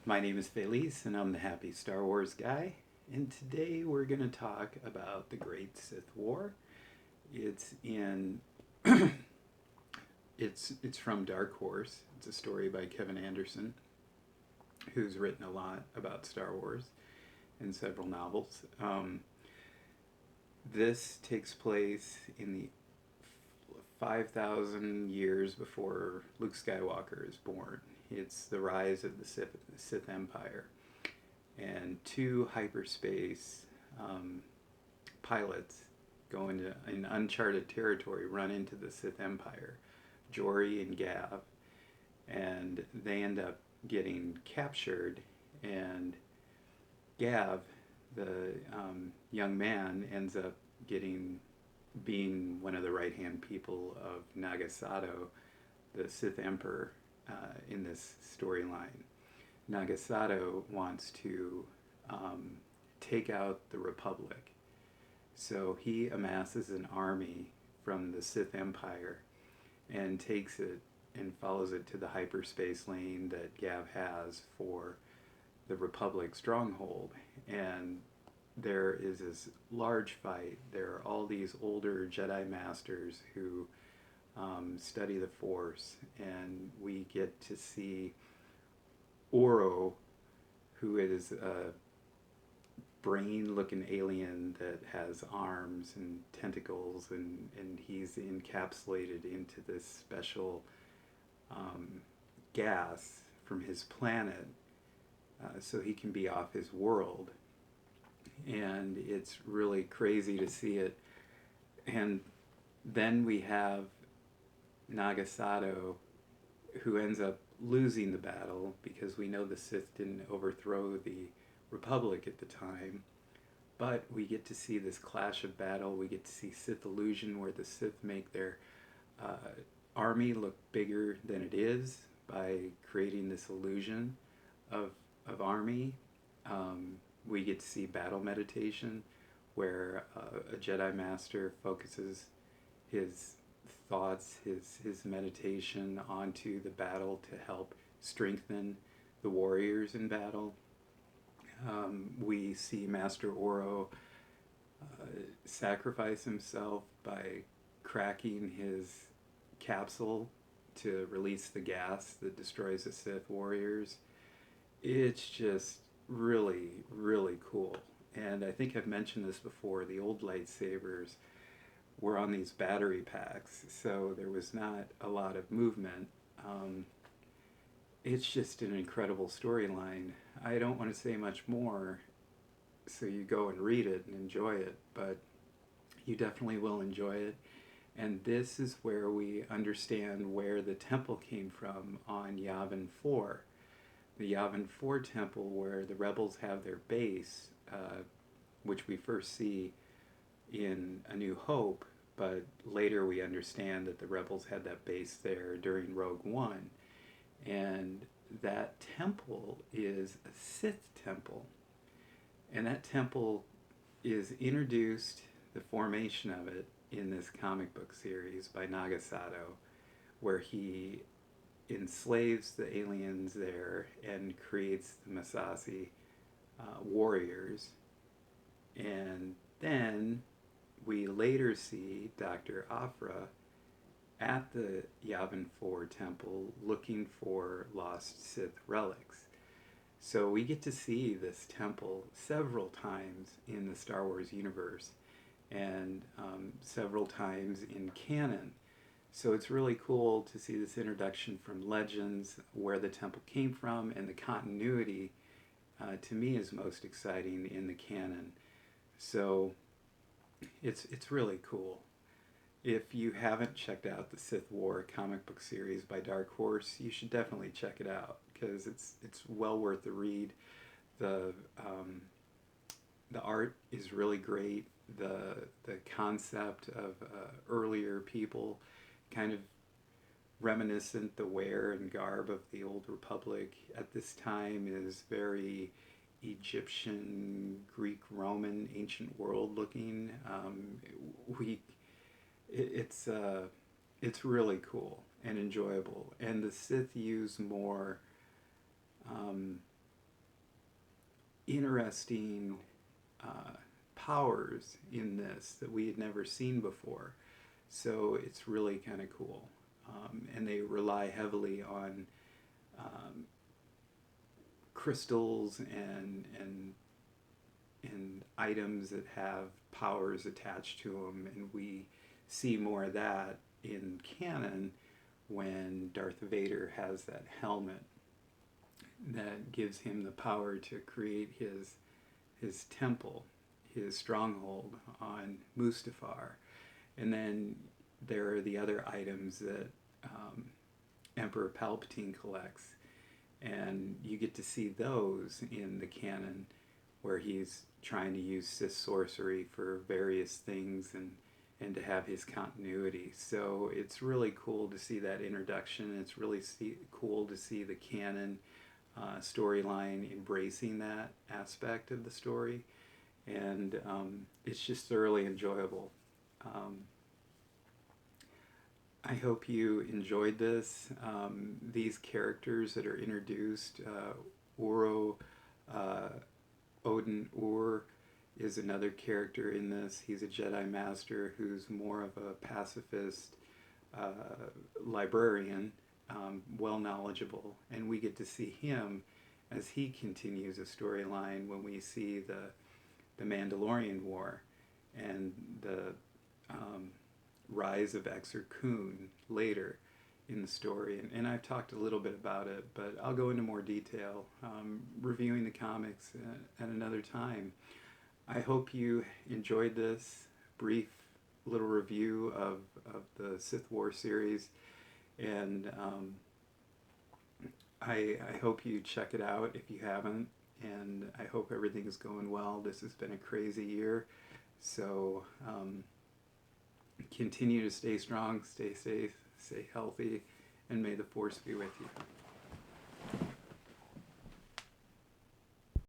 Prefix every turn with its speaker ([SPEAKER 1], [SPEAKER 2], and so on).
[SPEAKER 1] My name is Felice, and I'm the happy Star Wars guy. And today we're going to talk about the Great Sith War. It's in it's from Darkhorse. It's a story by Kevin Anderson, who's written a lot about Star Wars in several novels. This takes place in the 5,000 years before Luke Skywalker is born. It's the rise of the Sith Empire. And two hyperspace pilots go into an uncharted territory, run into the Sith Empire, Jory and Gav, and they end up getting captured. And Gav, the young man, ends up being one of the right hand people of Naga Sadow, the Sith Emperor, in this storyline. Naga Sadow wants to take out the Republic. So he amasses an army from the Sith Empire and takes it and follows it to the hyperspace lane that Gav has for the Republic stronghold. And there is this large fight. There are all these older Jedi masters who study the Force, and we get to see Oro, who is a brain-looking alien that has arms and tentacles, and he's encapsulated into this special gas from his planet, so he can be off his world. And it's really crazy to see it. And then we have Naga Sadow, who ends up losing the battle because we know the Sith didn't overthrow the Republic at the time. But we get to see this clash of battle. We get to see Sith illusion, where the Sith make their army look bigger than it is by creating this illusion of army. We get to see battle meditation, where a Jedi Master focuses his thoughts, his meditation onto the battle to help strengthen the warriors in battle. We see Master Oro sacrifice himself by cracking his capsule to release the gas that destroys the Sith warriors. It's just really, really cool. And I think I've mentioned this before. The old lightsabers were on these battery packs, so there was not a lot of movement. It's just an incredible storyline. I don't want to say much more, so you go and read it and enjoy it, but you definitely will enjoy it. And this is where we understand where the temple came from on Yavin IV. The Yavin IV temple, where the rebels have their base, which we first see in A New Hope, but later we understand that the rebels had that base there during Rogue One. And that temple is a Sith temple. And that temple is introduced, the formation of it, in this comic book series by Naga Sadow, where he enslaves the aliens there and creates the Massassi warriors. And then we later see Dr. Afra at the Yavin IV temple looking for lost Sith relics. So we get to see this temple several times in the Star Wars universe, and several times in canon. So it's really cool to see this introduction from Legends, where the temple came from, and the continuity, to me, is most exciting in the canon. So it's really cool. If you haven't checked out the Sith War comic book series by Darkhorse, you should definitely check it out, because it's well worth the read. The art is really great. The concept of earlier people, kind of reminiscent, the wear and garb of the old Republic at this time is very Egyptian, Greek, Roman, ancient world looking. It's really cool and enjoyable. And the Sith use more interesting powers in this that we had never seen before. So it's really kind of cool. And they rely heavily on crystals and items that have powers attached to them, and we see more of that in canon when Darth Vader has that helmet that gives him the power to create his temple, his stronghold on Mustafar. And then there are the other items that Emperor Palpatine collects, and you get to see those in the canon where he's trying to use Sith sorcery for various things and to have his continuity. So it's really cool to see that introduction. It's really cool to see the canon storyline embracing that aspect of the story, and it's just thoroughly enjoyable. I hope you enjoyed this. These characters that are introduced, Uro, Odin Ur is another character in this. He's a Jedi Master who's more of a pacifist librarian, well knowledgeable, and we get to see him as he continues a storyline when we see the Mandalorian War and the rise of Exar Kun later in the story. And I've talked a little bit about it, but I'll go into more detail reviewing the comics at another time. I hope you enjoyed this brief little review of the Sith War series, and I hope you check it out if you haven't, and I hope everything's going well. This has been a crazy year, so continue to stay strong, stay safe, stay healthy, and may the Force be with you.